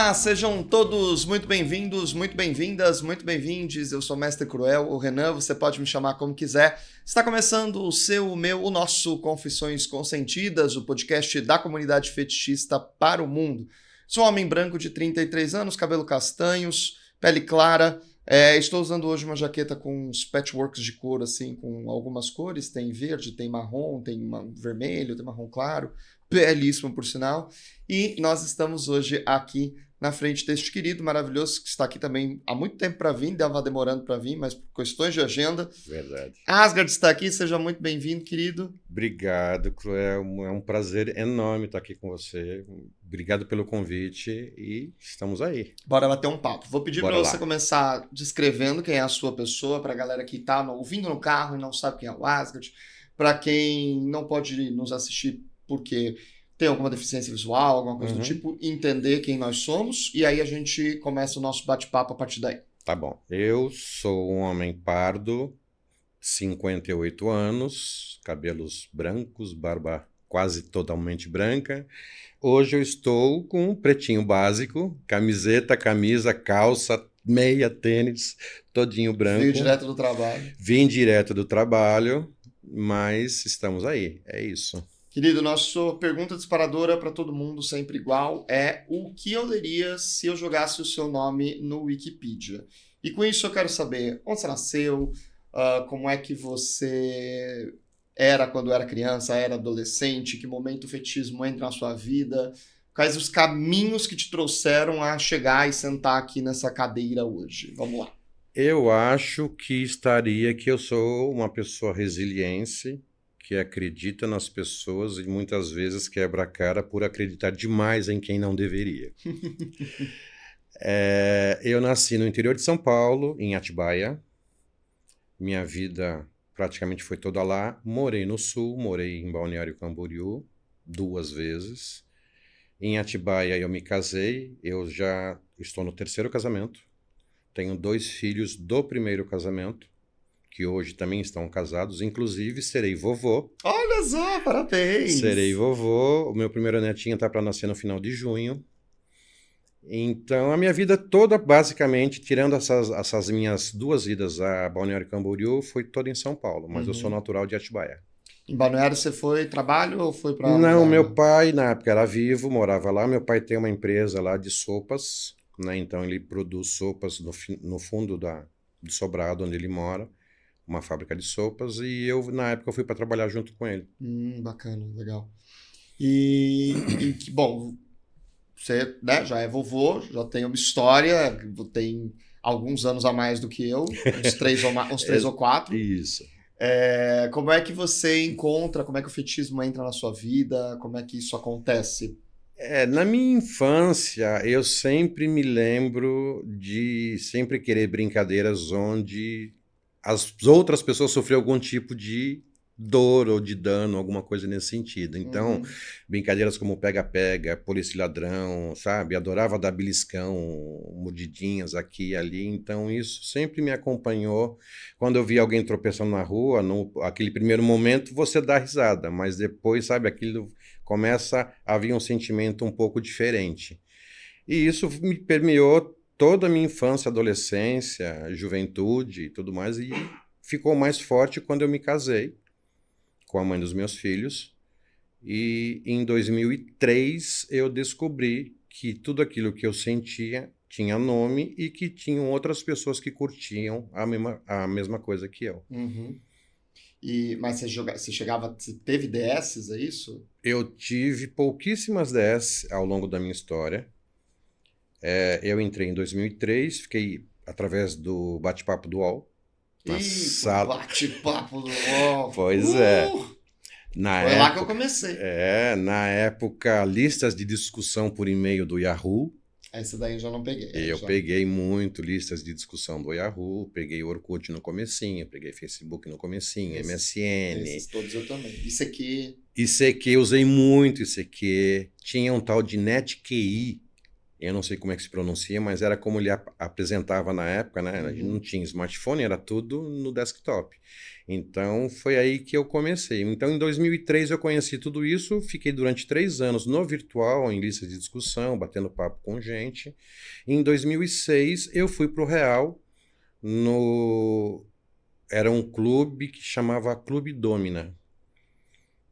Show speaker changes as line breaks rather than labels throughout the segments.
Olá, sejam todos muito bem-vindos, muito bem-vindas, muito bem-vindes. Eu sou o Mestre Cruel, o Renan, você pode me chamar como quiser. Está começando o nosso Confissões Consentidas, o podcast da comunidade fetichista para o mundo. Sou um homem branco de 33 anos, cabelo castanhos, pele clara. Estou usando hoje uma jaqueta com uns patchworks de cor, assim, com algumas cores. Tem verde, tem marrom, tem vermelho, tem marrom claro. Belíssimo, por sinal. E nós estamos hoje aqui na frente deste querido maravilhoso, que está aqui também há muito tempo para vir, estava demorando para vir, mas por questões de agenda.
Verdade.
Asgard está aqui, seja muito bem-vindo, querido.
Obrigado, Cruel. É um prazer enorme estar aqui com você. Obrigado pelo convite e estamos aí.
Bora bater um papo. Vou pedir para você
lá.
começar descrevendo quem é a sua pessoa, para a galera que está ouvindo no carro e não sabe quem é o Asgard, para quem não pode nos assistir porque tem alguma deficiência visual, alguma coisa do tipo, entender quem nós somos, e aí a gente começa o nosso bate-papo a partir daí.
Tá bom. Eu sou um homem pardo, 58 anos, cabelos brancos, barba quase totalmente branca. Hoje eu estou com um pretinho básico, camiseta, camisa, calça, meia, tênis, todinho branco.
Veio direto do trabalho.
Vim direto do trabalho, mas estamos aí, é isso.
Querido, nossa pergunta disparadora para todo mundo, sempre igual, é o que eu leria se eu jogasse o seu nome no Wikipedia? E com isso eu quero saber onde você nasceu, como é que você era quando era criança, era adolescente, que momento o fetichismo entra na sua vida, quais os caminhos que te trouxeram a chegar e sentar aqui nessa cadeira hoje. Vamos lá.
Eu acho que eu sou uma pessoa resiliente, que acredita nas pessoas e muitas vezes quebra a cara por acreditar demais em quem não deveria. Eu nasci no interior de São Paulo, em Atibaia. Minha vida praticamente foi toda lá. Morei no sul, morei em Balneário Camboriú 2 vezes. Em Atibaia eu me casei, eu já estou no 3º casamento. Tenho 2 filhos do primeiro casamento, que hoje também estão casados, inclusive serei vovô.
Olha só, parabéns!
Serei vovô, o meu primeiro netinho está para nascer no final de junho. Então, a minha vida toda, basicamente, tirando essas minhas 2 idas a Balneário Camboriú, foi toda em São Paulo, mas eu sou natural de Atibaia.
Em Balneário você foi trabalho ou foi para
Não, meu pai, na época, era vivo, morava lá. Meu pai tem uma empresa lá de sopas, né? Então ele produz sopas no fundo do sobrado onde ele mora, uma fábrica de sopas, e eu, na época, eu fui para trabalhar junto com ele.
Bacana, legal. E que bom, você, né, já é vovô, já tem uma história, tem alguns anos a mais do que eu, uns 3 ou 4.
Isso.
Como é que você encontra, como é que o fetichismo entra na sua vida, como é que isso acontece?
Na minha infância, eu sempre me lembro de sempre querer brincadeiras onde as outras pessoas sofriam algum tipo de dor ou de dano, alguma coisa nesse sentido. Então, brincadeiras como pega-pega, polícia e ladrão, sabe? Adorava dar beliscão, mordidinhas aqui e ali. Então, isso sempre me acompanhou. Quando eu via alguém tropeçando na rua, aquele primeiro momento, você dá risada, mas depois, sabe, aquilo começa a vir um sentimento um pouco diferente. E isso me permeou toda a minha infância, adolescência, juventude e tudo mais, e ficou mais forte quando eu me casei com a mãe dos meus filhos. E em 2003 eu descobri que tudo aquilo que eu sentia tinha nome e que tinham outras pessoas que curtiam a mesma coisa que eu.
Mas você teve DSs, é isso?
Eu tive pouquíssimas DS ao longo da minha história. Eu entrei em 2003, fiquei através do bate-papo do UOL.
Bate-papo do UOL!
Pois é.
Foi lá que eu comecei.
Na época, listas de discussão por e-mail do Yahoo.
Essa daí eu já não peguei.
Peguei muito listas de discussão do Yahoo, peguei Orkut no comecinho, peguei Facebook no comecinho, MSN.
Esses todos eu também.
ICQ, usei muito ICQ. Tinha um tal de NetQI, Eu não sei como é que se pronuncia, mas era como ele apresentava na época, né? A gente
Uhum.
não tinha smartphone, era tudo no desktop. Então, foi aí que eu comecei. Então, em 2003 eu conheci tudo isso, fiquei durante 3 anos no virtual, em lista de discussão, batendo papo com gente. Em 2006 eu fui para o real, no... era um clube que chamava Clube Domina.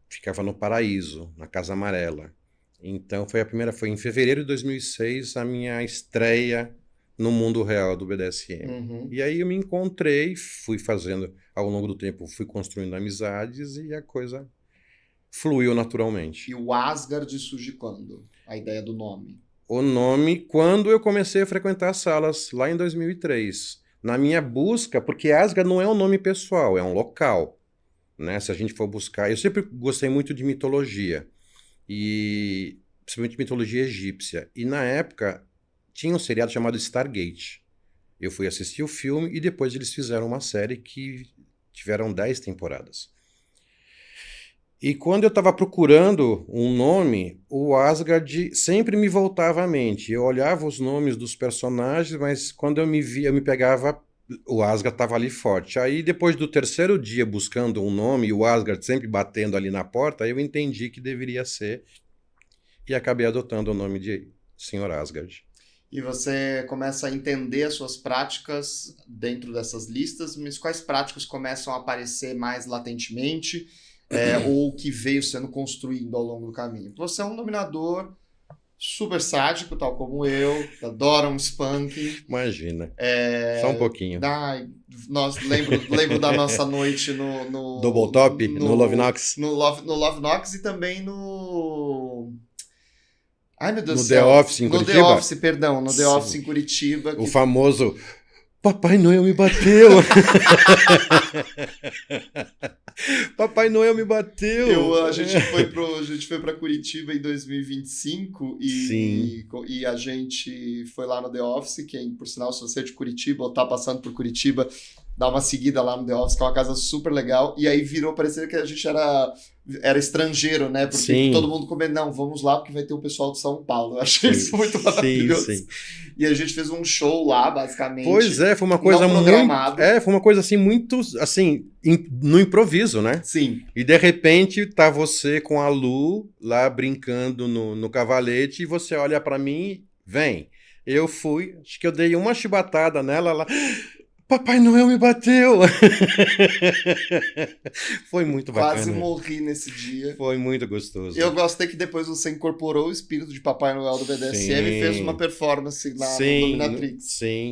Ficava no Paraíso, na Casa Amarela. Então foi em fevereiro de 2006 a minha estreia no mundo real do BDSM.
Uhum.
E aí eu me encontrei, fui fazendo, ao longo do tempo, fui construindo amizades e a coisa fluiu naturalmente.
E o Asgard surge quando? A ideia do nome.
O nome, quando eu comecei a frequentar as salas, lá em 2003. Na minha busca, porque Asgard não é um nome pessoal, é um local, né? Se a gente for buscar, eu sempre gostei muito de mitologia. E principalmente mitologia egípcia. E na época tinha um seriado chamado Stargate. Eu fui assistir o filme e depois eles fizeram uma série que tiveram 10 temporadas. E quando eu estava procurando um nome, o Asgard sempre me voltava à mente. Eu olhava os nomes dos personagens, mas quando eu me via, eu me pegava, o Asgard estava ali forte. Aí depois do terceiro dia buscando um nome, e o Asgard sempre batendo ali na porta, eu entendi que deveria ser e acabei adotando o nome de Sr. Asgard.
E você começa a entender as suas práticas dentro dessas listas, mas quais práticas começam a aparecer mais latentemente, ou que veio sendo construído ao longo do caminho? Você é um dominador super sádico, tal como eu, que adora um spanking.
Imagina, só um pouquinho.
Lembro da nossa noite
Double Top, no Love Knox,
no Love Knox e também no... Ai, meu Deus
no
do
The
céu.
Office em
No The
Curitiba.
Office, perdão. No The Office
Sim.
em Curitiba.
O famoso Papai Noel me bateu. Papai Noel me bateu.
A gente foi para Curitiba em 2025
Sim.
e a gente foi lá no The Office, que por sinal, se você é de Curitiba ou tá passando por Curitiba, dá uma seguida lá no The Office, que é uma casa super legal. E aí virou parecer que a gente era estrangeiro, né? Porque
Sim.
todo mundo comendo, não, vamos lá porque vai ter o pessoal de São Paulo. Eu achei isso muito maravilhoso.
Sim.
E a gente fez um show lá, basicamente.
Pois é, foi uma coisa muito... foi uma coisa assim, muito, assim, no improviso, né?
Sim.
E de repente tá você com a Lu lá brincando no cavalete e você olha pra mim, vem. Eu fui, acho que eu dei uma chibatada nela, ela... Papai Noel me bateu! Foi muito bacana.
Quase morri nesse dia.
Foi muito gostoso.
Eu gostei que depois você incorporou o espírito de Papai Noel do BDSM e fez uma performance lá no Dominatrix.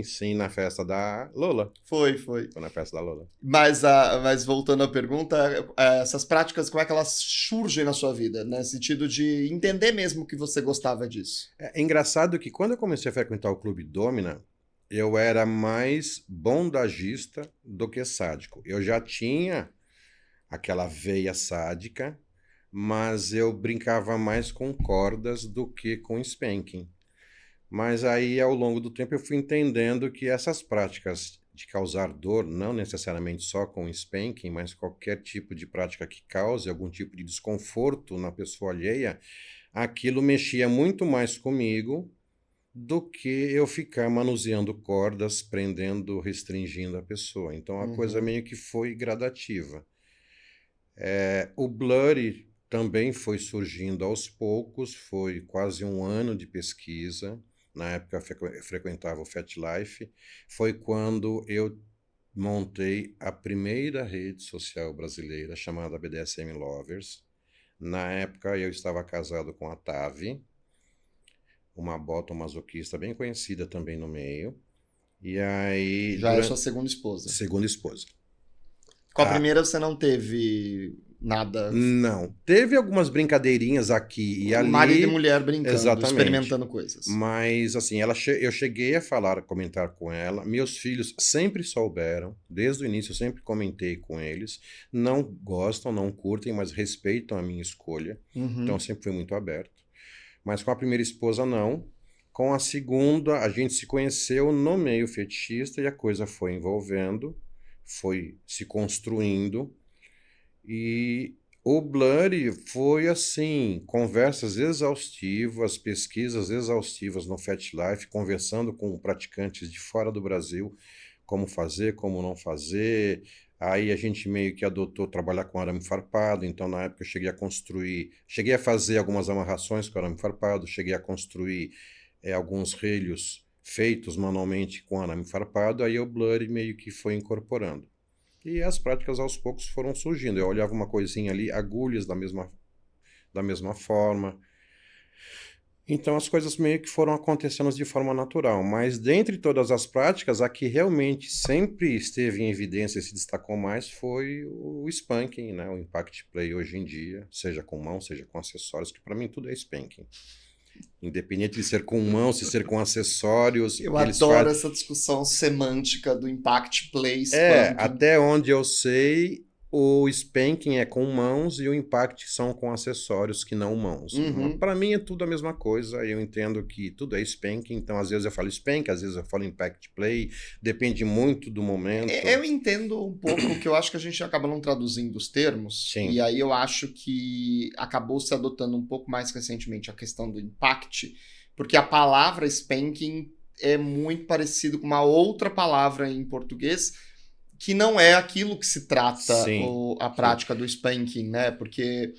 Sim, na festa da Lola.
Foi.
Foi na festa da Lola.
Mas voltando à pergunta, essas práticas, como é que elas surgem na sua vida? No sentido de entender mesmo que você gostava disso.
É engraçado que quando eu comecei a frequentar o Clube Domina, eu era mais bondagista do que sádico. Eu já tinha aquela veia sádica, mas eu brincava mais com cordas do que com spanking. Mas aí, ao longo do tempo, eu fui entendendo que essas práticas de causar dor, não necessariamente só com spanking, mas qualquer tipo de prática que cause algum tipo de desconforto na pessoa alheia, aquilo mexia muito mais comigo do que eu ficar manuseando cordas, prendendo, restringindo a pessoa. Então a coisa meio que foi gradativa. O Blurry também foi surgindo aos poucos, foi quase um ano de pesquisa. Na época eu frequentava o Fat Life. Foi quando eu montei a primeira rede social brasileira chamada BDSM Lovers. Na época eu estava casado com a Tavi, uma masoquista bem conhecida também no meio. E aí...
Já é sua segunda esposa.
Segunda esposa.
Com a primeira você não teve nada...
Não. Teve algumas brincadeirinhas aqui e ali.
Marido e mulher brincando,
exatamente,
experimentando coisas.
Mas, assim, eu cheguei a comentar com ela. Meus filhos sempre souberam, desde o início eu sempre comentei com eles. Não gostam, não curtem, mas respeitam a minha escolha. Então, eu sempre fui muito aberto. Mas com a primeira esposa, não. Com a segunda, a gente se conheceu no meio fetichista e a coisa foi envolvendo, foi se construindo. E O Blurry foi assim, conversas exaustivas, pesquisas exaustivas no FatLife, conversando com praticantes de fora do Brasil, como fazer, como não fazer. Aí a gente meio que adotou trabalhar com arame farpado, então na época eu cheguei a fazer algumas amarrações com arame farpado, cheguei a construir alguns relhos feitos manualmente com arame farpado, aí o Blurry meio que foi incorporando. E as práticas aos poucos foram surgindo. Eu olhava uma coisinha ali, agulhas da mesma forma. Então as coisas meio que foram acontecendo de forma natural. Mas dentre todas as práticas, a que realmente sempre esteve em evidência e se destacou mais foi o spanking, né? O impact play hoje em dia, seja com mão, seja com acessórios, que para mim tudo é spanking. Independente de ser com mão, se ser com acessórios,
Eu
eles
adoro
fazem.
essa discussão semântica do impact play spanking.
Até onde eu sei, o spanking é com mãos e o impact são com acessórios que não mãos.
Uhum.
Para mim é tudo a mesma coisa, eu entendo que tudo é spanking, então às vezes eu falo spank, às vezes eu falo impact play, depende muito do momento.
Eu entendo um pouco que eu acho que a gente acaba não traduzindo os termos,
Sim.
e aí eu acho que acabou se adotando um pouco mais recentemente a questão do impact, porque a palavra spanking é muito parecido com uma outra palavra em português, que não é aquilo que se trata a prática do spanking, né? Porque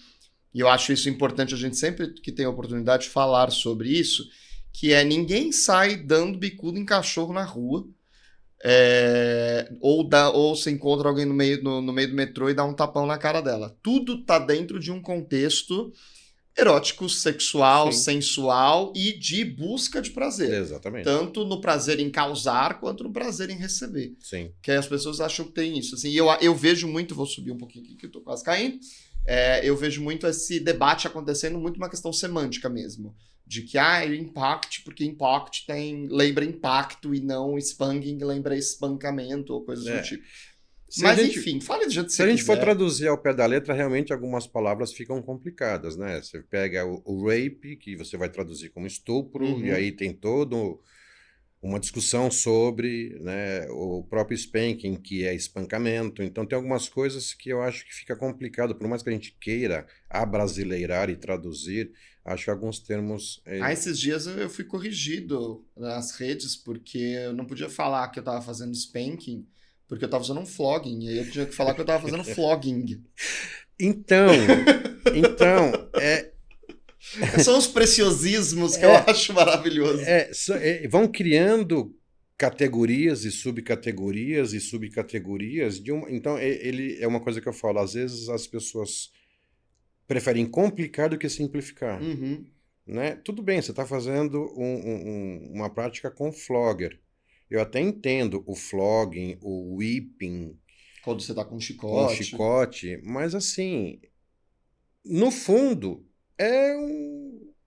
e eu acho isso importante, a gente sempre que tem a oportunidade de falar sobre isso, que é ninguém sai dando bicuda em cachorro na rua, ou se encontra alguém no meio do metrô e dá um tapão na cara dela. Tudo tá dentro de um contexto erótico, sexual,
Sim.
sensual e de busca de prazer.
Exatamente.
Tanto no prazer em causar, quanto no prazer em receber.
Sim.
Que as pessoas acham que tem isso. Assim, eu vejo muito, vou subir um pouquinho aqui que eu tô quase caindo, eu vejo muito esse debate acontecendo, muito uma questão semântica mesmo. De que, impact, porque impact lembra impacto e não spanking lembra espancamento ou coisas do tipo. Mas enfim, fale do jeito que você quiser.
Se a gente for traduzir ao pé da letra, realmente algumas palavras ficam complicadas, né? Você pega o rape, que você vai traduzir como estupro, e aí tem todo uma discussão sobre, né, o próprio spanking, que é espancamento. Então tem algumas coisas que eu acho que fica complicado, por mais que a gente queira abrasileirar e traduzir, acho que alguns termos...
esses dias eu fui corrigido nas redes, porque eu não podia falar que eu estava fazendo spanking, porque eu estava usando um flogging, e aí eu tinha que falar que eu estava fazendo flogging.
Então,
são os preciosismos que eu acho maravilhoso.
Vão criando categorias e subcategorias e subcategorias. Então, ele é uma coisa que eu falo, às vezes as pessoas preferem complicar do que simplificar. Né? Tudo bem, você está fazendo uma prática com flogger. Eu até entendo o flogging, o whipping.
Quando você está com chicote.
Com chicote, mas assim, no fundo,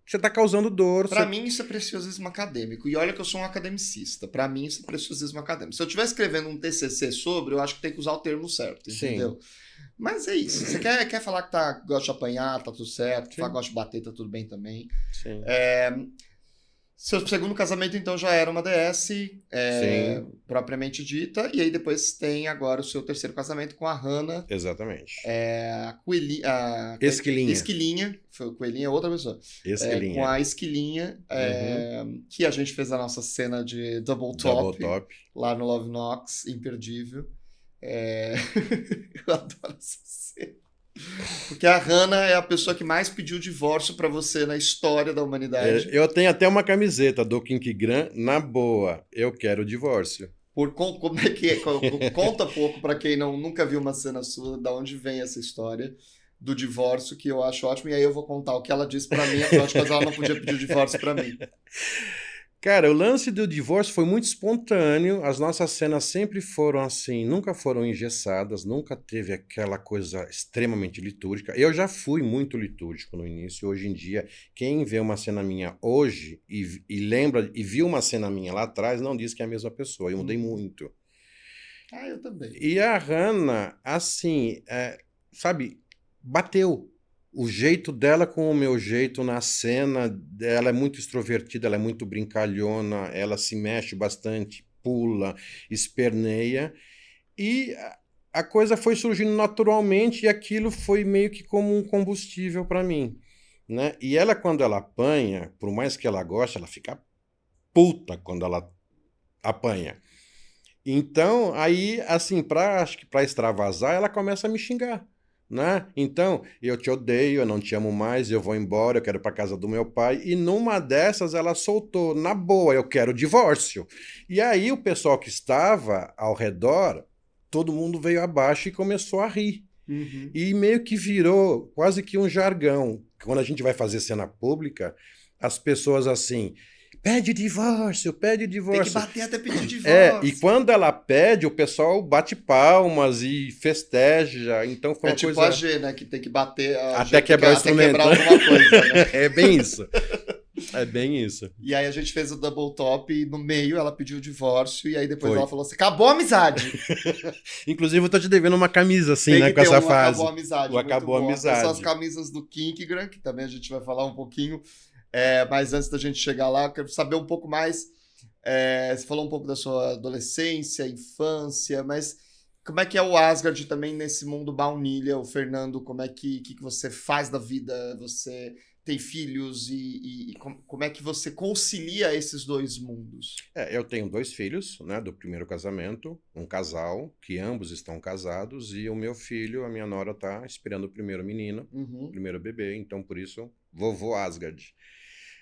você está causando dor.
Para mim, isso é preciosismo acadêmico. E olha que eu sou um academicista. Para mim, isso é preciosismo acadêmico. Se eu estiver escrevendo um TCC sobre, eu acho que tem que usar o termo certo, entendeu? Sim. Mas é isso. Você quer falar que gosta de apanhar, tá tudo certo. Falar que gosta de bater, tá tudo bem também.
Sim.
Seu segundo casamento, então, já era uma DS, propriamente dita. E aí depois tem agora o seu terceiro casamento com a Hannah.
Exatamente.
Esquilinha. Foi Coelhinha, é outra pessoa.
Esquilinha.
Com a Esquilinha, que a gente fez a nossa cena de Double Top. Lá no Love Knox, imperdível. Eu adoro essa cena. Porque a Hannah é a pessoa que mais pediu divórcio pra você na história da humanidade.
Eu tenho até uma camiseta do Kink Gran, na boa, eu quero divórcio.
Como é que é? Conta pouco pra quem nunca viu uma cena sua, da onde vem essa história do divórcio, que eu acho ótimo, e aí eu vou contar o que ela disse pra mim, afinal de contas ela não podia pedir divórcio pra mim.
Cara, o lance do divórcio foi muito espontâneo, as nossas cenas sempre foram assim, nunca foram engessadas, nunca teve aquela coisa extremamente litúrgica. Eu já fui muito litúrgico no início, hoje em dia, quem vê uma cena minha hoje e lembra e viu uma cena minha lá atrás, não diz que é a mesma pessoa, eu mudei muito.
Eu também.
E a Hannah, assim, sabe, bateu. O jeito dela com o meu jeito na cena, ela é muito extrovertida, ela é muito brincalhona, ela se mexe bastante, pula, esperneia. E a coisa foi surgindo naturalmente e aquilo foi meio que como um combustível para mim, né? E ela, quando ela apanha, por mais que ela goste, ela fica puta quando ela apanha. Então, aí, assim, acho que para extravasar, ela começa a me xingar, né? Então, eu te odeio, eu não te amo mais, eu vou embora, eu quero ir para casa do meu pai. E numa dessas, ela soltou, na boa, eu quero divórcio. E aí, o pessoal que estava ao redor, todo mundo veio abaixo e começou a rir.
Uhum.
E meio que virou quase que um jargão. Quando a gente vai fazer cena pública, as pessoas assim, pede divórcio, pede
Tem que
divórcio.
bater até pedir
E
divórcio.
quando ela pede, o pessoal bate palmas e festeja. Então foi
É
uma
tipo a
coisa.
G, né? Que tem que bater, a G
Até
tem que
quebrar o
até quebrar
instrumento.
alguma coisa, né?
É bem isso. É bem isso.
E aí a gente fez o double top e no meio ela pediu o divórcio e aí depois
Foi.
ela falou assim, acabou a amizade.
Inclusive, eu tô te devendo uma camisa assim,
Tem
né?
que
Com
ter
essa
um acabou a
fase. O
amizade, muito
Acabou a
bom. Tem só as
Amizade.
camisas do Kinkgram, que também a gente vai falar um pouquinho. Mas antes da gente chegar lá, eu quero saber um pouco mais. Você falou um pouco da sua adolescência, infância, mas como é que é o Asgard também nesse mundo baunilha, o Fernando? Como é que você faz da vida? Você tem filhos e como é que você concilia esses dois mundos?
Eu tenho 2 filhos, né? Do primeiro casamento, um casal, que ambos estão casados, e o meu filho, a minha nora, tá esperando o primeiro menino, o
Uhum.
primeiro bebê, então por isso, vovô Asgard.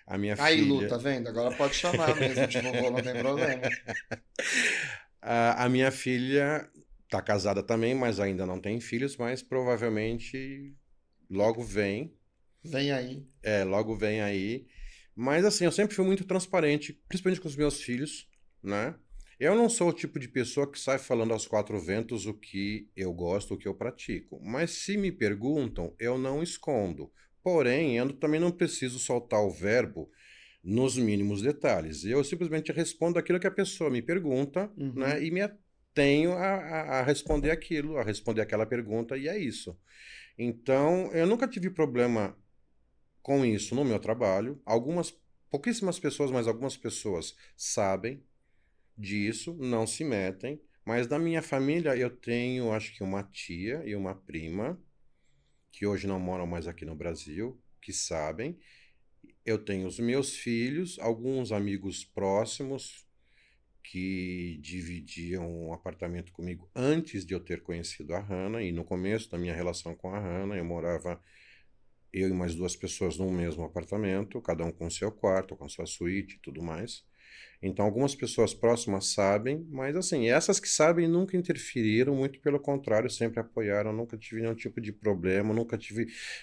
A minha
Aí, Lu, tá
filha.
vendo? Agora pode chamar mesmo de vovô, não tem problema.
A minha filha tá casada também, mas ainda não tem filhos, mas provavelmente logo vem.
Vem aí.
Logo vem aí. Mas assim, eu sempre fui muito transparente, principalmente com os meus filhos, né? Eu não sou o tipo de pessoa que sai falando aos 4 ventos o que eu gosto, o que eu pratico. Mas se me perguntam, eu não escondo. Porém, eu também não preciso soltar o verbo nos mínimos detalhes. Eu simplesmente respondo aquilo que a pessoa me pergunta, né?
Uhum.
E me atenho a responder aquilo, a responder aquela pergunta, e é isso. Então, eu nunca tive problema com isso no meu trabalho. Pouquíssimas pessoas, mas algumas pessoas sabem disso, não se metem. Mas da minha família eu tenho, acho que uma tia e uma prima, que hoje não moram mais aqui no Brasil, que sabem. Eu tenho os meus filhos, alguns amigos próximos que dividiam um apartamento comigo antes de eu ter conhecido a Hannah, e no começo da minha relação com a Hannah, eu e mais 2 pessoas no mesmo apartamento, cada um com seu quarto, com sua suíte e tudo mais. Então, algumas pessoas próximas sabem, mas assim, essas que sabem nunca interferiram, muito pelo contrário, sempre apoiaram, nunca tive nenhum tipo de problema,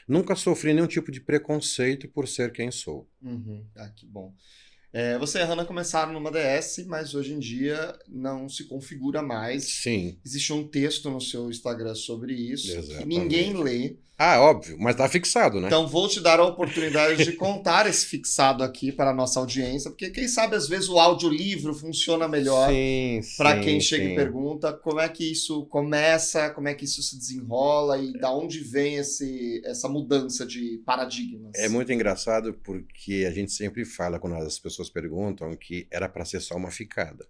nunca sofri nenhum tipo de preconceito por ser quem sou.
Uhum. Ah, que bom. Você e a Hannah começaram numa DS, mas hoje em dia não se configura mais.
Sim,
Existe um texto no seu Instagram sobre isso que ninguém
exatamente.
lê.
Ah, óbvio, mas tá fixado, né?
Então vou te dar a oportunidade de contar esse fixado aqui para a nossa audiência, porque quem sabe às vezes o audiolivro funciona melhor
Sim,
para quem
sim,
chega e
sim.
pergunta como é que isso começa, como é que isso se desenrola e da onde vem essa mudança de
É
paradigmas.
muito engraçado porque a gente sempre fala, quando as pessoas perguntam, que era para ser só uma ficada.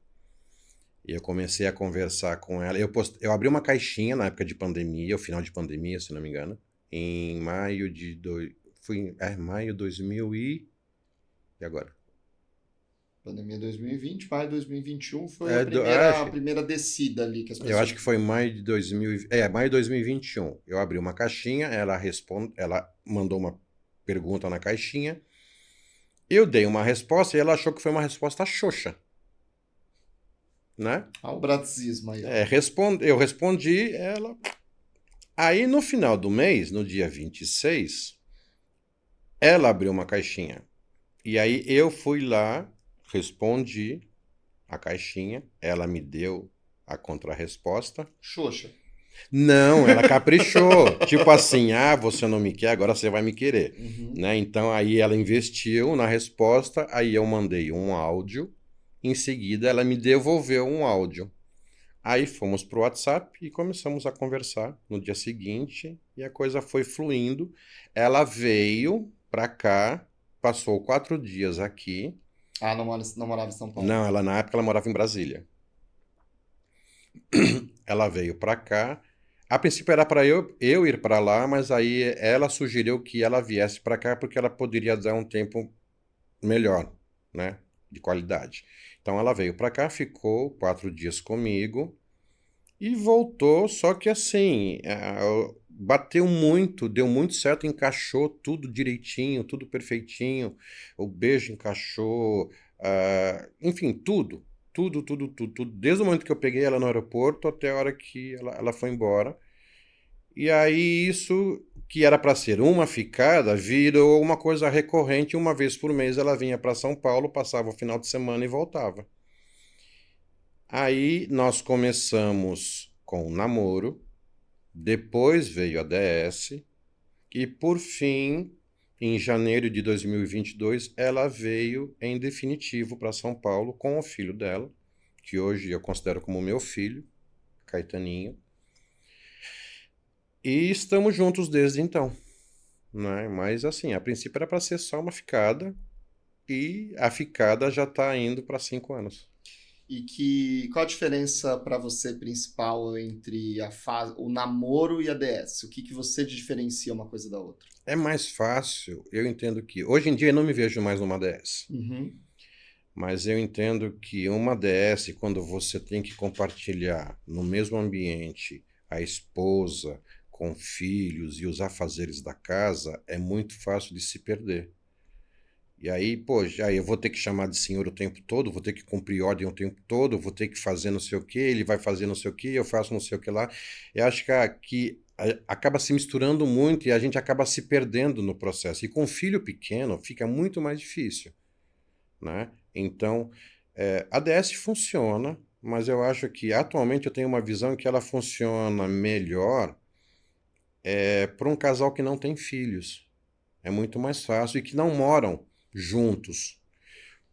E eu comecei a conversar com ela. Eu abri uma caixinha na época de pandemia, o final de pandemia, se não me engano, em maio de. Maio de 2000 e agora?
Pandemia 2020, maio de 2021 foi
É,
a primeira descida ali que as
eu acho
pessoas.
que foi maio de 2000, maio de 2021. Eu abri uma caixinha, ela mandou uma pergunta na caixinha, eu dei uma resposta e ela achou que foi uma resposta xoxa, né?
Ah, o bratzismo aí, ó.
Eu respondi, ela. Aí no final do mês, no dia 26, ela abriu uma caixinha. E aí eu fui lá, respondi a caixinha, ela me deu a contrarresposta.
Xoxa.
Não, ela caprichou. Tipo assim, você não me quer, agora você vai me querer.
Uhum.
Né? Então aí ela investiu na resposta, aí eu mandei um áudio, em seguida ela me devolveu um áudio. Aí fomos pro WhatsApp e começamos a conversar no dia seguinte e a coisa foi fluindo. Ela veio pra cá, passou 4 dias aqui.
Ah, não morava em São Paulo.
Não, na época ela morava em Brasília. ela veio para cá. A princípio era para eu ir para lá, mas aí ela sugeriu que ela viesse para cá porque ela poderia dar um tempo melhor, né? De qualidade. Então ela veio para cá, ficou 4 dias comigo e voltou, só que assim, bateu muito, deu muito certo, encaixou tudo direitinho, tudo perfeitinho, o beijo encaixou, enfim, tudo. Tudo, tudo, tudo, tudo. Desde o momento que eu peguei ela no aeroporto até a hora que ela foi embora. E aí isso que era para ser uma ficada virou uma coisa recorrente. Uma vez por mês ela vinha para São Paulo, passava o final de semana e voltava. Aí nós começamos com o namoro, depois veio a DS e por fim, em janeiro de 2022, ela veio em definitivo para São Paulo com o filho dela, que hoje eu considero como meu filho, Caetaninho. E estamos juntos desde então, né? Mas assim, a princípio era para ser só uma ficada e a ficada já está indo para 5 anos.
Qual a diferença para você principal entre o namoro e a DS? O que você diferencia uma coisa da outra?
É mais fácil, eu entendo que hoje em dia eu não me vejo mais numa DS.
Uhum.
Mas eu entendo que uma DS, quando você tem que compartilhar no mesmo ambiente a esposa com filhos e os afazeres da casa, é muito fácil de se perder. E aí, pô, já eu vou ter que chamar de senhor o tempo todo, vou ter que cumprir ordem o tempo todo, vou ter que fazer não sei o quê, ele vai fazer não sei o quê, eu faço não sei o que lá. Eu acho que acaba se misturando muito e a gente acaba se perdendo no processo. E com filho pequeno fica muito mais difícil, né? Então, a DS funciona, mas eu acho que atualmente eu tenho uma visão que ela funciona melhor para um casal que não tem filhos. É muito mais fácil e que não moram juntos.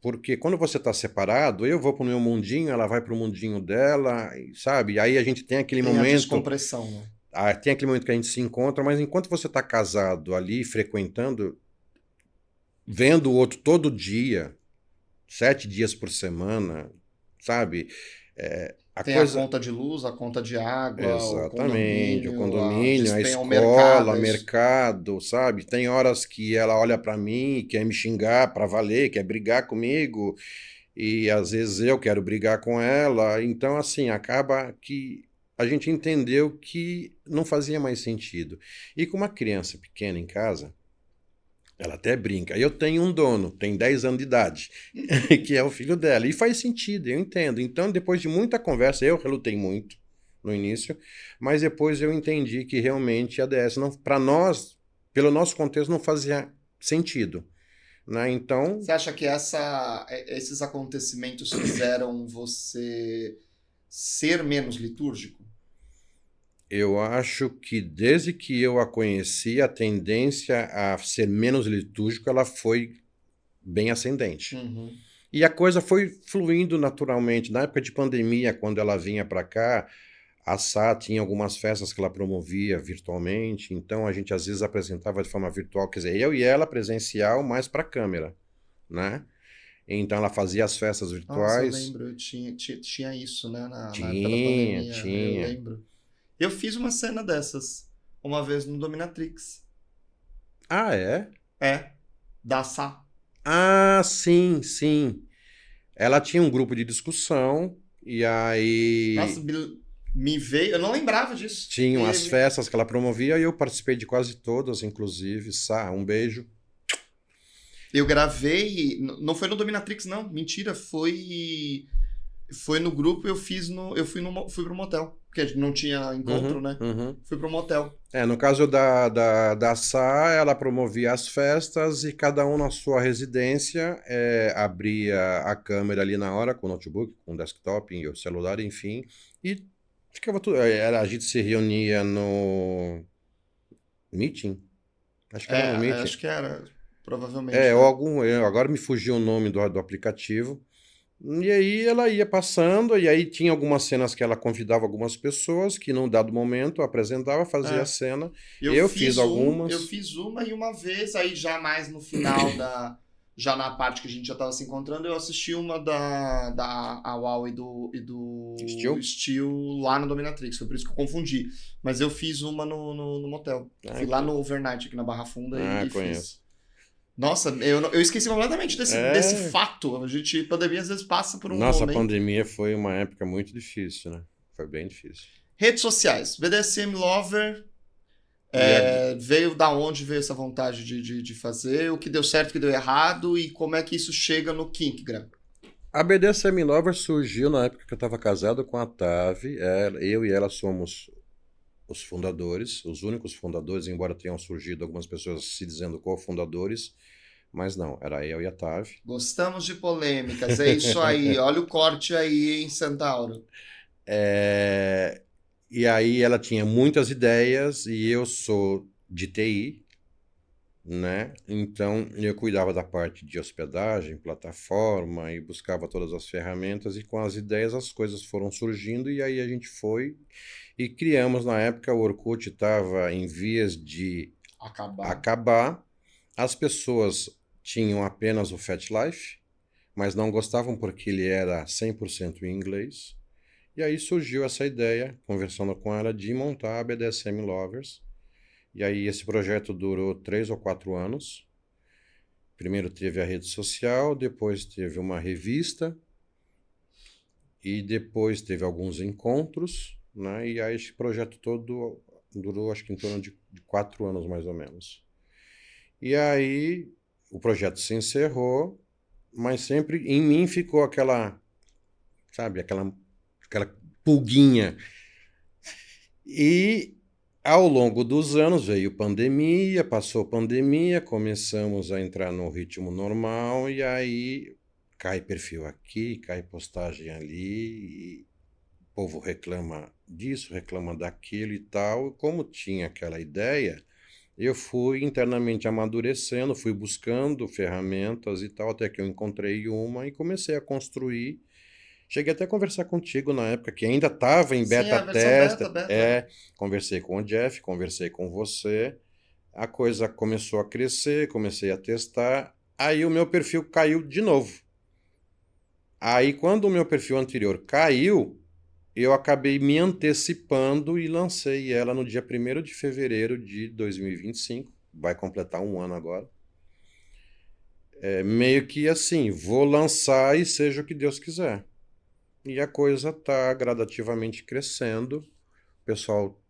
Porque quando você está separado, eu vou para o meu mundinho, ela vai para o mundinho dela, sabe? E aí a gente tem aquele
Tem a
momento.
descompressão, né?
Tem aquele momento que a gente se encontra, mas enquanto você está casado ali, frequentando, vendo o outro todo dia, 7 dias por semana, sabe?
Tem a conta de luz, a conta de água,
Exatamente, o
a
condomínio, a
despenha, o mercado.
escola, mercado, sabe? Tem horas que ela olha para mim e quer me xingar para valer, quer brigar comigo, e às vezes eu quero brigar com ela. Então, assim, acaba que a gente entendeu que não fazia mais sentido. E com uma criança pequena em casa, ela até brinca. Eu tenho um dono, tem 10 anos de idade, que é o filho dela. E faz sentido, eu entendo. Então, depois de muita conversa, eu relutei muito no início, mas depois eu entendi que realmente a DS, para nós, pelo nosso contexto, não fazia sentido. Né? Então.
Você acha que esses acontecimentos fizeram você ser menos litúrgico?
Eu acho que desde que eu a conheci, a tendência a ser menos litúrgico, ela foi bem ascendente.
Uhum.
E a coisa foi fluindo naturalmente. Na época de pandemia, quando ela vinha para cá, a Sá tinha algumas festas que ela promovia virtualmente, então a gente às vezes apresentava de forma virtual, quer dizer, eu e ela presencial, mais para a câmera, né? Então ela fazia as festas virtuais.
Nossa, eu lembro, tinha isso, né, na época da
Tinha,
pandemia,
tinha.
eu lembro. Eu fiz uma cena dessas, uma vez no Dominatrix.
Ah, é?
É, da Sá.
Ah, sim, sim. Ela tinha um grupo de discussão e aí
Nossa, me veio, eu não lembrava disso.
tinham as festas que ela promovia e eu participei de quase todas, inclusive. Sá, um beijo.
Eu gravei, não foi no Dominatrix, não, mentira, foi no grupo, fui pro motel, porque não tinha encontro, né?
Uhum.
Fui pro motel.
No caso da Sá, ela promovia as festas e cada um na sua residência abria a câmera ali na hora, com o notebook, com o desktop, e o celular, enfim, e ficava tudo. A gente se reunia no Meeting? Acho que era no Meeting.
Acho que era, provavelmente. Né?
Agora me fugiu o nome do aplicativo. E aí ela ia passando, e aí tinha algumas cenas que ela convidava algumas pessoas, que num dado momento apresentava, fazia a cena. Eu fiz algumas.
Eu fiz uma e uma vez, aí já mais no final já na parte que a gente já estava se encontrando, eu assisti uma da AWAL e do Steel lá no Dominatrix, foi por isso que eu confundi. Mas eu fiz uma no motel. Fui lá no Overnight, aqui na Barra Funda, e
conheço.
fiz. Nossa, eu esqueci completamente desse fato. A pandemia às vezes passa por um
Nossa,
momento.
a pandemia foi uma época muito difícil, né? Foi bem difícil.
Redes sociais, BDSM Lover, veio da onde veio essa vontade de fazer, o que deu certo, o que deu errado e como é que isso chega no Kinkgram?
A BDSM Lover surgiu na época que eu estava casado com a Tavi. Eu e ela somos os fundadores, os únicos fundadores, embora tenham surgido algumas pessoas se dizendo cofundadores, mas não, era eu e a Tavi.
Gostamos de polêmicas, é isso aí. Olha o corte aí, hein, Centauro.
E aí ela tinha muitas ideias e eu sou de TI, né? Então eu cuidava da parte de hospedagem, plataforma e buscava todas as ferramentas e com as ideias as coisas foram surgindo e aí a gente foi e criamos. Na época o Orkut estava em vias de acabar. As pessoas tinham apenas o FetLife, mas não gostavam porque ele era 100% em inglês. E aí surgiu essa ideia, conversando com ela, de montar a BDSM Lovers. E aí esse projeto durou 3 ou 4 anos. Primeiro teve a rede social, depois teve uma revista e depois teve alguns encontros, né? E aí esse projeto todo durou acho que em torno de 4 anos mais ou menos. E aí o projeto se encerrou, mas sempre em mim ficou aquela, sabe, aquela pulguinha. E ao longo dos anos veio pandemia, passou pandemia, começamos a entrar no ritmo normal e aí cai perfil aqui, cai postagem ali, e o povo reclama disso, reclama daquilo e tal. E como tinha aquela ideia, eu fui internamente amadurecendo, fui buscando ferramentas e tal, até que eu encontrei uma e comecei a construir. Cheguei até a conversar contigo na época, que ainda estava em beta teste. Conversei com o Jeff, conversei com você. A coisa começou a crescer, comecei a testar. Aí o meu perfil caiu de novo. Aí quando o meu perfil anterior caiu, eu acabei me antecipando e lancei ela no dia 1º de fevereiro de 2025. Vai completar um ano agora. Meio que assim, vou lançar e seja o que Deus quiser. E a coisa está gradativamente crescendo. O pessoal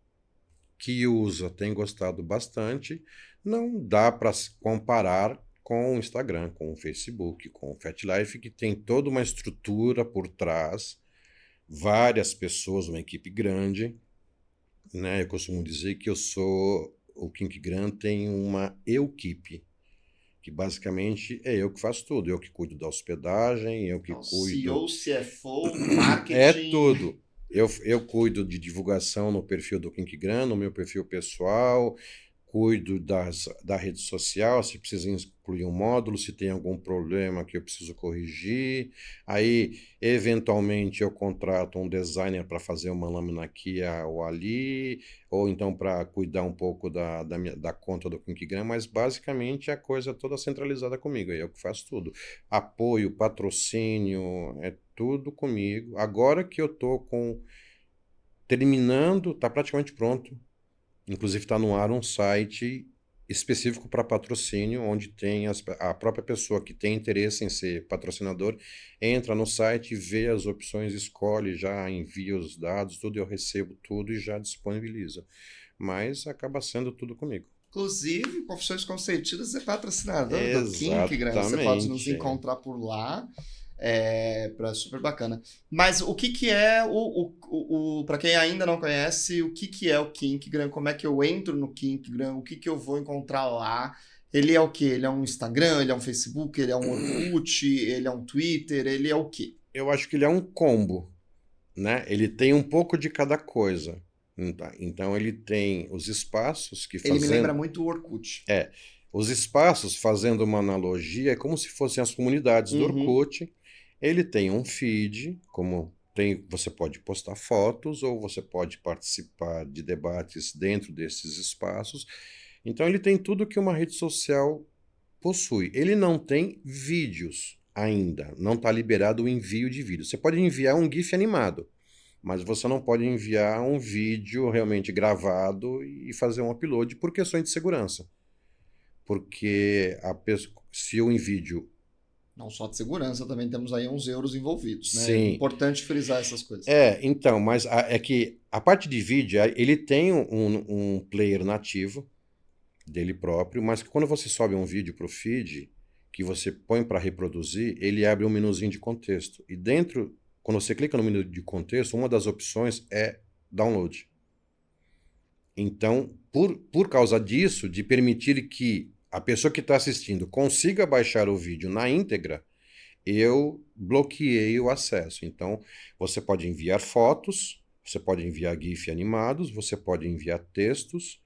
que usa tem gostado bastante. Não dá para comparar com o Instagram, com o Facebook, com o FetLife, que tem toda uma estrutura por trás, várias pessoas, uma equipe grande, né? Eu costumo dizer que o Kinkgram tem uma equipe, que basicamente é eu que faço tudo. Eu que cuido da hospedagem, eu que cuido...
CEO, CFO, marketing...
É tudo. Eu cuido de divulgação no perfil do Kinkgram, no meu perfil pessoal, cuido da rede social, se precisa incluir um módulo, se tem algum problema que eu preciso corrigir. Aí, eventualmente, eu contrato um designer para fazer uma lâmina aqui ou ali, ou então para cuidar um pouco da conta do Kinkgram, mas basicamente a coisa é toda centralizada comigo, eu que faço tudo. Apoio, patrocínio, é tudo comigo. Agora que eu estou terminando, está praticamente pronto. Inclusive está no ar um site específico para patrocínio, onde tem a própria pessoa que tem interesse em ser patrocinador, entra no site, vê as opções, escolhe, já envia os dados, tudo, eu recebo tudo e já disponibilizo. Mas acaba sendo tudo comigo.
Inclusive, Confissões Consentidas é patrocinador do Kinkgram. Você pode nos encontrar por lá. Super bacana. Mas o que é para quem ainda não conhece, o que é o Kinkgram? Como é que eu entro no Kinkgram? O que eu vou encontrar lá? Ele é o quê? Ele é um Instagram? Ele é um Facebook? Ele é um Orkut? Ele é um Twitter? Ele é o quê?
Eu acho que ele é um combo, né? Ele tem um pouco de cada coisa. Então ele tem os espaços que
Ele me lembra muito o Orkut.
Os espaços, fazendo uma analogia, é como se fossem as comunidades do Orkut. Ele tem um feed, você pode postar fotos ou você pode participar de debates dentro desses espaços. Então ele tem tudo que uma rede social possui. Ele não tem vídeos ainda, não está liberado o envio de vídeo. Você pode enviar um GIF animado, mas você não pode enviar um vídeo realmente gravado e fazer um upload por questões de segurança. Porque se o vídeo...
Não só de segurança, também temos aí uns euros envolvidos, né?
Sim.
É importante frisar essas coisas.
Então, mas é que a parte de vídeo, ele tem um player nativo dele próprio, mas que quando você sobe um vídeo para o feed, que você põe para reproduzir, ele abre um menuzinho de contexto. E dentro, quando você clica no menu de contexto, uma das opções é download. Então, por causa disso, de permitir que a pessoa que está assistindo consiga baixar o vídeo na íntegra, eu bloqueei o acesso. Então, você pode enviar fotos, você pode enviar GIF animados, você pode enviar textos,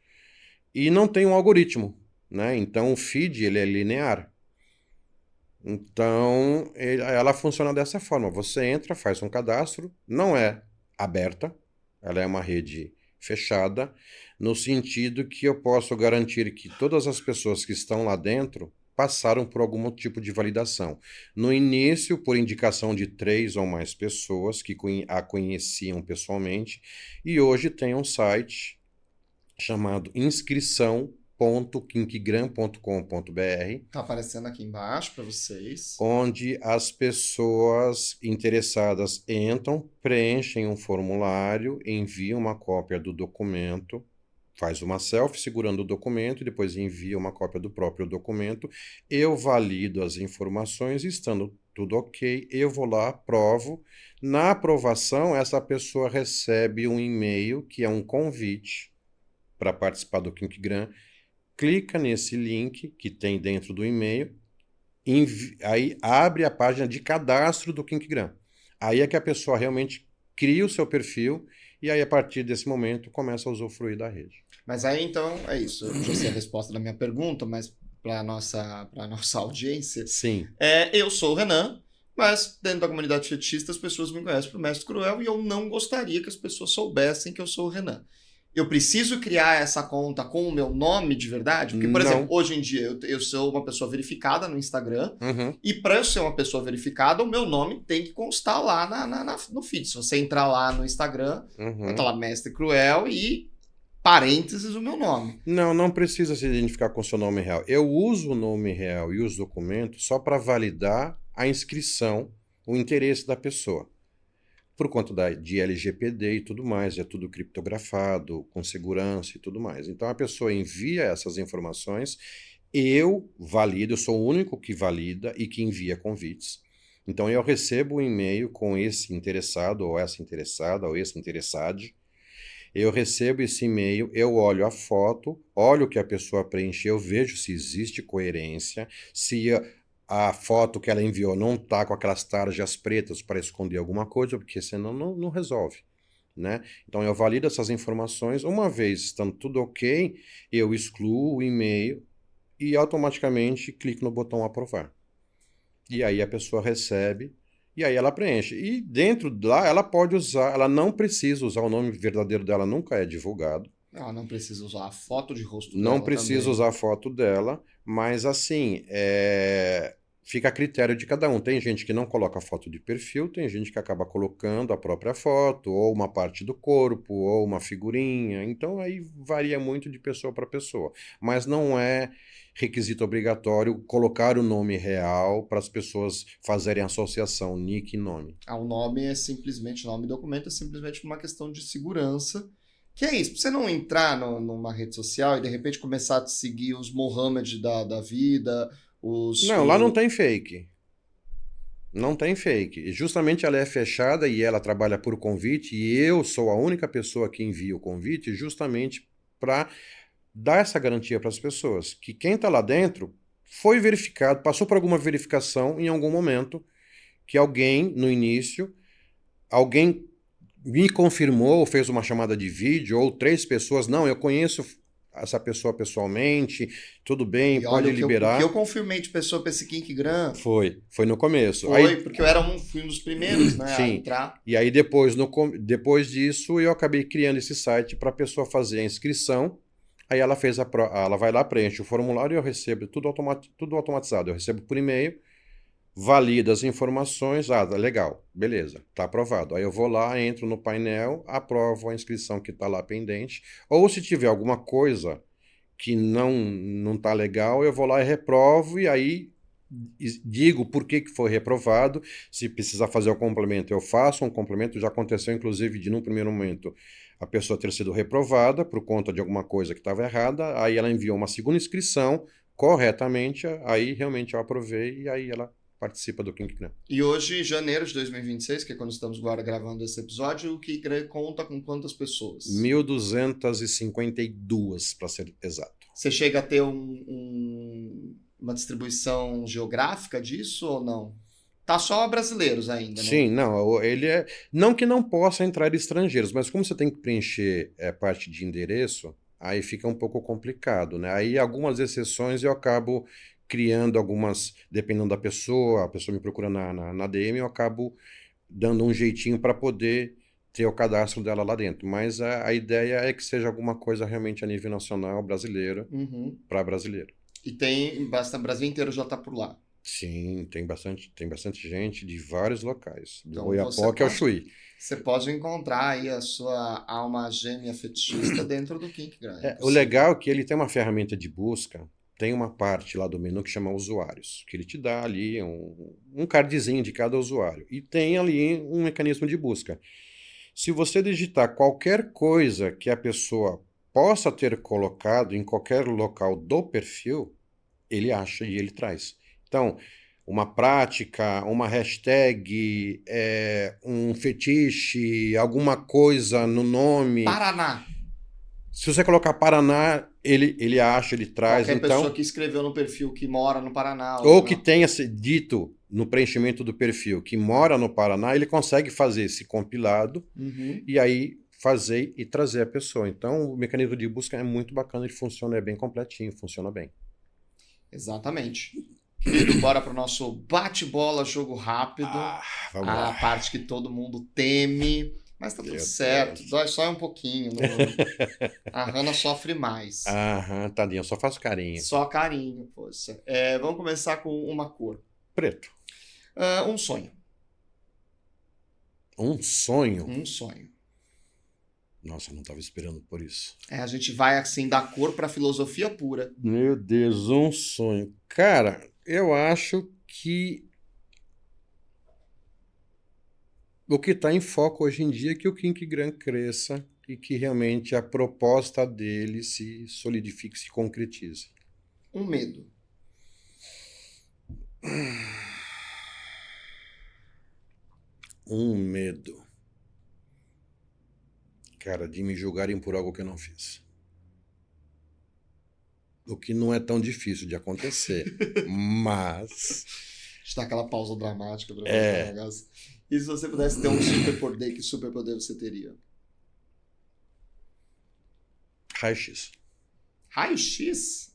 e não tem um algoritmo, né? Então, o feed ele é linear. Então, ela funciona dessa forma. Você entra, faz um cadastro, não é aberta, ela é uma rede fechada, no sentido que eu posso garantir que todas as pessoas que estão lá dentro passaram por algum tipo de validação. No início, por indicação de 3 ou mais pessoas que a conheciam pessoalmente, e hoje tem um site chamado inscrição.kinkgram.com.br.
Está aparecendo aqui embaixo para vocês.
Onde as pessoas interessadas entram, preenchem um formulário, enviam uma cópia do documento, faz uma selfie segurando o documento e depois envia uma cópia do próprio documento. Eu valido as informações, estando tudo ok, eu vou lá, aprovo. Na aprovação, essa pessoa recebe um e-mail que é um convite para participar do Kinkgram. Clica nesse link que tem dentro do e-mail, aí abre a página de cadastro do Kinkgram. Aí é que a pessoa realmente cria o seu perfil e aí a partir desse momento começa a usufruir da rede.
Mas aí então é isso. Eu já sei a resposta da minha pergunta, mas para a nossa audiência.
Sim.
Eu sou o Renan, mas dentro da comunidade fetichista as pessoas me conhecem por Mestre Cruel e eu não gostaria que as pessoas soubessem que eu sou o Renan. Eu preciso criar essa conta com o meu nome de verdade? Porque, por exemplo, hoje em dia eu sou uma pessoa verificada no Instagram e para eu ser uma pessoa verificada, o meu nome tem que constar lá no feed. Se você entrar lá no Instagram, vai estar lá Mestre Cruel e parênteses o meu nome.
Não precisa se identificar com o seu nome real. Eu uso o nome real e os documentos só para validar a inscrição, o interesse da pessoa. Por conta de LGPD e tudo mais, é tudo criptografado, com segurança e tudo mais. Então a pessoa envia essas informações, eu valido, eu sou o único que valida e que envia convites. Então eu recebo um e-mail com esse interessado, ou essa interessada, ou esse interessado. Eu recebo esse e-mail, eu olho a foto, olho o que a pessoa preencheu, vejo se existe coerência, se a foto que ela enviou não está com aquelas tarjas pretas para esconder alguma coisa, porque senão não resolve, né? Então eu valido essas informações, uma vez estando tudo ok, eu excluo o e-mail e automaticamente clico no botão aprovar. E aí a pessoa recebe, e aí ela preenche. E dentro de lá ela pode usar, ela não precisa usar o nome verdadeiro dela, nunca é divulgado.
Ela não precisa usar a foto de rosto dela.
Não precisa usar a foto dela, mas assim, fica a critério de cada um. Tem gente que não coloca foto de perfil, tem gente que acaba colocando a própria foto, ou uma parte do corpo, ou uma figurinha. Então aí varia muito de pessoa para pessoa. Mas não é requisito obrigatório colocar o nome real para as pessoas fazerem associação, nick e nome.
O nome é simplesmente, nome e documento é simplesmente uma questão de segurança. Que é isso, pra você não entrar numa rede social e de repente começar a te seguir os Mohammed da vida,
lá não tem fake. Não tem fake. E justamente ela é fechada e ela trabalha por convite e eu sou a única pessoa que envia o convite justamente para dar essa garantia para as pessoas. Que quem está lá dentro foi verificado, passou por alguma verificação em algum momento, que alguém, no início, alguém me confirmou, fez uma chamada de vídeo, ou 3 pessoas, não, eu conheço essa pessoa pessoalmente, tudo bem, pode liberar.
O que eu confirmei de pessoa para esse Kinkgram...
Foi no começo.
Porque eu fui um dos primeiros, né, a entrar.
E aí depois disso, eu acabei criando esse site para a pessoa fazer a inscrição, Aí ela fez ela vai lá, preenche o formulário e eu recebo tudo automatizado. Eu recebo por e-mail, valido as informações, legal, beleza, tá aprovado. Aí eu vou lá, entro no painel, aprovo a inscrição que está lá pendente, ou se tiver alguma coisa que não tá legal, eu vou lá e reprovo, e aí digo por que foi reprovado. Se precisar fazer o complemento, eu faço um complemento. Já aconteceu, inclusive, de num primeiro momento a pessoa ter sido reprovada por conta de alguma coisa que estava errada, aí ela enviou uma segunda inscrição corretamente, aí realmente eu aprovei, e aí ela participa do Kink Gram.
E hoje, janeiro de 2026, que é quando estamos agora gravando esse episódio, o Kink Gram conta com quantas pessoas?
1.252, para ser exato.
Você chega a ter uma distribuição geográfica disso ou não? Tá só brasileiros ainda, né?
Sim, não, ele é. Não que não possa entrar estrangeiros, mas como você tem que preencher parte de endereço, aí fica um pouco complicado, né? Aí algumas exceções eu acabo criando algumas, dependendo da pessoa, a pessoa me procura na DM, eu acabo dando um jeitinho para poder ter o cadastro dela lá dentro. Mas a ideia é que seja alguma coisa realmente a nível nacional, brasileiro, para brasileiro.
E tem bastante, o Brasil inteiro já tá por lá.
Sim, tem bastante gente de vários locais, do
Então,
Oiapoque ao Chuí.
Você pode encontrar aí a sua alma gêmea fetichista dentro do Kink Gram.
O legal é que ele tem uma ferramenta de busca, tem uma parte lá do menu que chama usuários, que ele te dá ali um cardzinho de cada usuário. E tem ali um mecanismo de busca. Se você digitar qualquer coisa que a pessoa possa ter colocado em qualquer local do perfil, ele acha e ele traz. Então, uma prática, uma hashtag, um fetiche, alguma coisa no nome.
Paraná.
Se você colocar Paraná, ele acha, ele traz.
Qualquer
então,
pessoa que escreveu no perfil que mora no Paraná.
ou que tenha dito no preenchimento do perfil que mora no Paraná, ele consegue fazer esse compilado e aí fazer e trazer a pessoa. Então, o mecanismo de busca é muito bacana, ele funciona, é bem completinho, funciona bem.
Exatamente. Querido, bora pro nosso bate-bola, jogo rápido.
Vamos lá.
A parte que todo mundo teme. Mas tá tudo certo.
Deus.
Dói só um pouquinho. A Hannah sofre mais.
Tadinha, eu só faço carinho.
Só carinho, poxa. Vamos começar com uma cor.
Preto.
Um sonho.
Um sonho?
Um sonho.
Nossa, eu não estava esperando por isso.
A gente vai, assim, da cor pra filosofia pura.
Meu Deus, um sonho. Cara, eu acho que o que está em foco hoje em dia é que o Kink Gram cresça e que realmente a proposta dele se solidifique, se concretize.
Um medo.
Um medo. Cara, de me julgarem por algo que eu não fiz. O que não é tão difícil de acontecer. Mas...
Está aquela pausa dramática pra fazer um negócio. E se você pudesse ter um superpoder, que superpoder você teria?
Raio-X.
Raio-X?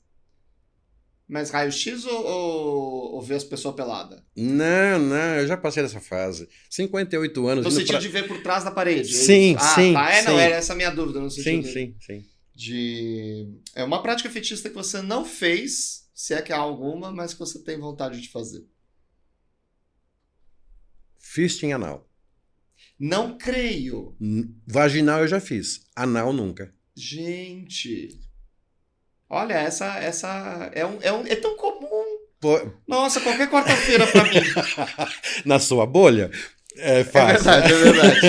Mas raio-X ou ver as pessoas peladas?
Não, eu já passei dessa fase. 58 anos...
No sentido de ver por trás da parede?
Sim, sim.
Tá.
Sim.
Não, era essa a minha dúvida. No sentido
sim.
É uma prática fetichista que você não fez, se é que há alguma, mas que você tem vontade de fazer.
Fisting anal.
Não creio.
Vaginal eu já fiz. Anal nunca.
Gente... Olha, essa é tão comum.
Pô...
Nossa, qualquer quarta-feira pra mim.
Na sua bolha? É fácil.
É verdade.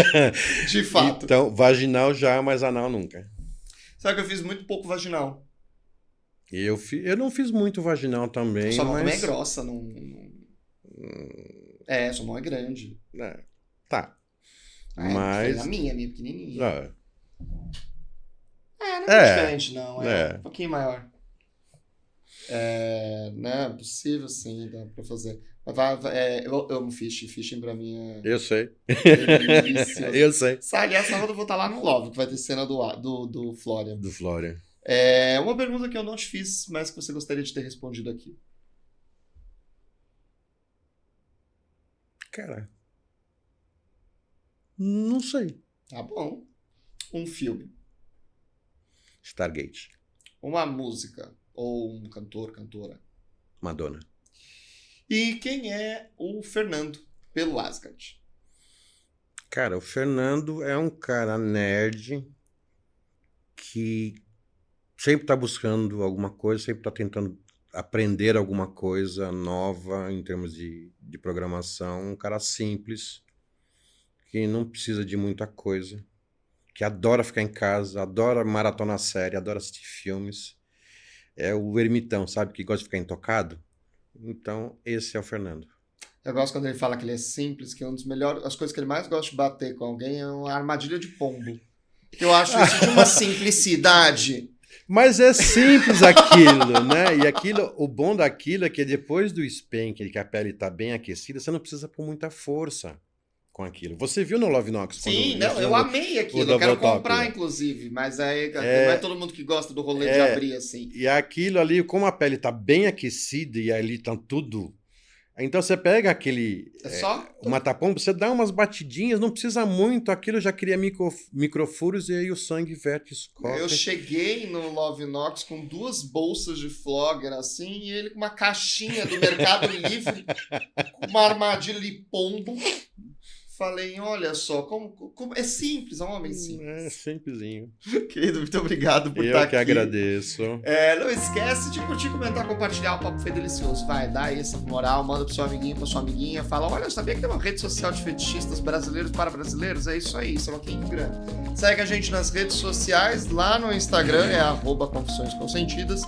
De fato.
Então, vaginal já, mas anal nunca.
Sabe que eu fiz muito pouco vaginal.
Eu não fiz muito vaginal também,
Sua mão
mas...
também é grossa. Sua mão é grande.
Tá.
Mas... A minha é pequenininha. Não é diferente, não. É um pouquinho maior. Né? Possível, sim, dá pra fazer. Mas eu amo fishing. Fishing pra mim é...
Eu sei.
Delícia.
Eu sei.
Aliás, sábado eu vou estar lá no Love, que vai ter cena do Flória.
Do Flória.
Uma pergunta que eu não te fiz, mas que você gostaria de ter respondido aqui.
Cara... Não sei.
Tá bom. Um filme.
Stargate.
uma música, ou um cantor, cantora.
Madonna.
E quem é o Fernando pelo Asgard?
Cara, o Fernando é um cara nerd que sempre tá buscando alguma coisa, sempre tá tentando aprender alguma coisa nova em termos de programação. Um cara simples, que não precisa de muita coisa, que adora ficar em casa, adora maratonar série, adora assistir filmes. É o ermitão, sabe? Que gosta de ficar intocado. Então, esse é o Fernando.
Eu gosto quando ele fala que ele é simples, que é uma das melhores, as coisas que ele mais gosta de bater com alguém é uma armadilha de pombo. Eu acho isso de uma simplicidade.
Mas é simples aquilo, né? E aquilo, o bom daquilo é que depois do spank, que a pele tá bem aquecida, você não precisa pôr muita força com aquilo. Você viu no Love Nox?
Sim, não, eu amei aquilo. Eu quero comprar, inclusive. Mas aí não é todo mundo que gosta do rolê de abrir assim.
E aquilo ali, como a pele tá bem aquecida e ali tá tudo... Então você pega aquele o matapombo, você dá umas batidinhas, não precisa muito, aquilo já cria microfuros e aí o sangue verte, escorre.
Eu cheguei no Love Nox com 2 bolsas de Flogger assim, e ele com uma caixinha do Mercado Livre, com uma armadilha de pombo. Falei, olha só, como é simples, é um homem simples.
É simplesinho.
Querido, muito obrigado por estar aqui.
Eu que agradeço.
Não esquece de curtir, comentar, compartilhar. O Papo foi delicioso. Vai, dá aí essa moral, manda pro seu amiguinho, pra sua amiguinha. Fala, olha, eu sabia que tem uma rede social de fetichistas brasileiros para brasileiros? É isso aí, isso é uma Kink grande. Segue a gente nas redes sociais, lá no Instagram é @confissõesconsentidas,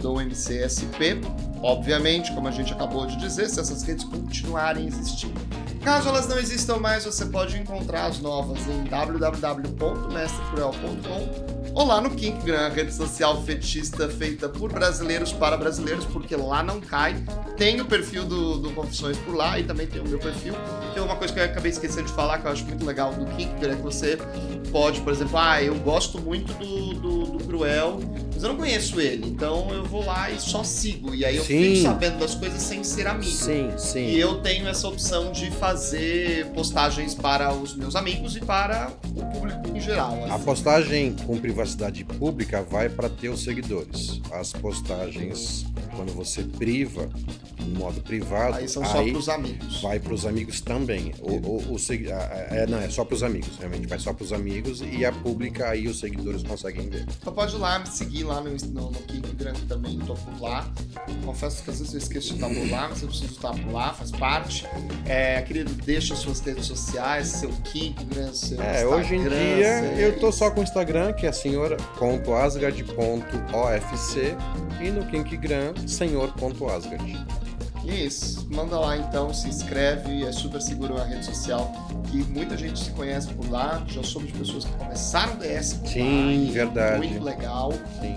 @domcsp. Obviamente, como a gente acabou de dizer, se essas redes continuarem existindo. Caso elas não existam mais, você pode encontrar as novas em www.mestrecruel.com ou lá no Kinkgram, rede social fetichista feita por brasileiros para brasileiros, porque lá não cai. Tem o perfil do Confissões por lá e também tem o meu perfil, que é uma coisa que eu acabei esquecendo de falar, que eu acho muito legal do Kinkgram, é que você pode, por exemplo, eu gosto muito do Cruel, mas eu não conheço ele, então eu vou lá e só sigo, e aí eu fico sabendo das coisas sem ser amigo.
Sim.
E eu tenho essa opção de fazer postagens para os meus amigos e para o público em geral. Assim.
A postagem com privacidade pública vai para teus seguidores. As postagens, quando você priva, no modo privado...
Aí são só para os amigos.
Vai para os amigos também. Não, é só para os amigos, realmente. Vai só para os amigos e a pública, aí os seguidores conseguem ver.
Então pode ir lá, me seguir lá no Kinkgram também, tô por lá. Confesso que às vezes eu esqueço de estar por lá, mas eu preciso estar por lá, faz parte. Querido, deixa suas redes sociais, seu Kinkgram, seu Instagram.
Hoje em dia eu tô só com o Instagram, que é senhor.asgard.ofc, e no Kinkgram, senhor.asgard.
Isso, manda lá então, se inscreve, é super seguro a rede social, que muita gente se conhece por lá, já soube de pessoas que começaram o DS por
Sim,
lá,
verdade.
Muito legal.
Sim.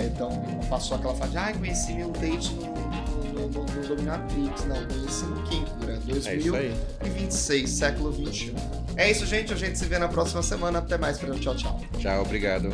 Então passou aquela fase de, conheci meu date no Dominatrix, não, conheci no Kinkgram, 2026, século XXI. É isso, gente, a gente se vê na próxima semana, até mais, tchau.
Tchau, obrigado.